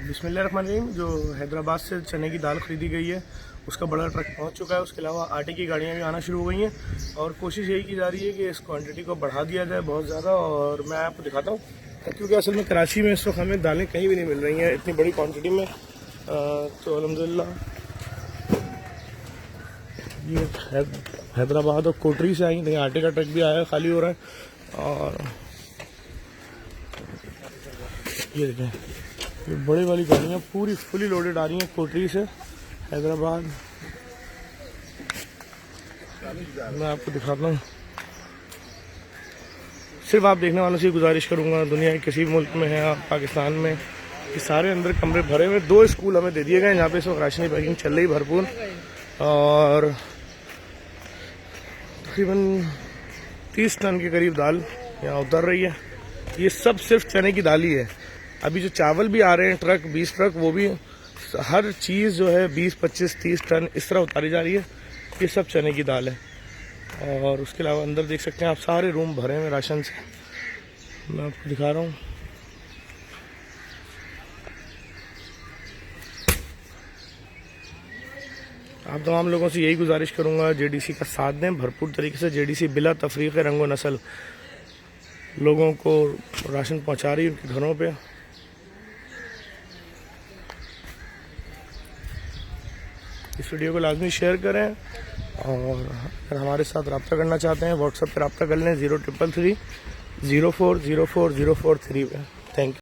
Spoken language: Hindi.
बिस्मिल्लाहिर्रहमानिर्रहीम। जो हैदराबाद से चने की दाल ख़रीदी गई है उसका बड़ा ट्रक पहुंच चुका है। उसके अलावा आटे की गाड़ियां भी आना शुरू हो गई हैं और कोशिश यही की जा रही है कि इस क्वांटिटी को बढ़ा दिया जाए बहुत ज़्यादा। और मैं आपको दिखाता हूँ, क्योंकि असल में कराची में इस वक्त हमें दालें कहीं भी नहीं मिल रही हैं इतनी बड़ी क्वान्टिटी में। तो अल्हम्दुलिल्लाह ये हैदराबाद और कोटरी से आई, नहीं आटे का ट्रक भी आया, खाली हो रहा है। और ये देखें, ये बड़ी वाली गाड़ियाँ पूरी फुली लोडेड आ रही हैं कोटरी से हैदराबाद। मैं आपको दिखाता हूँ। सिर्फ आप देखने वालों से गुजारिश करूँगा, दुनिया के किसी मुल्क में है आप, पाकिस्तान में, कि सारे अंदर कमरे भरे हुए। 2 स्कूल हमें दे दिए गए जहाँ पे इस वक्त राशनी पैकिंग चल रही भरपूर, और तकरीबन 30 टन के करीब दाल यहाँ उतर रही है। ये सब सिर्फ चने की दाल ही है। अभी जो चावल भी आ रहे हैं ट्रक, 20 ट्रक, वो भी हर चीज़ जो है 20, 25, 30 टन इस तरह उतारी जा रही है। ये सब चने की दाल है। और उसके अलावा अंदर देख सकते हैं आप, सारे रूम भरे हुए राशन से। मैं आपको दिखा रहा हूँ। आप तमाम लोगों से यही गुजारिश करूँगा, जेडीसी का साथ दें भरपूर तरीके से। जेडीसी बिला तफरीक़ रंग व नस्ल लोगों को राशन पहुँचा रही है उनके घरों पे। इस वीडियो को लाजमी शेयर करें, और अगर हमारे साथ रब्ता करना चाहते हैं व्हाट्सएप पर रब्ता कर लें 0333 0404 043 पे। Thank you.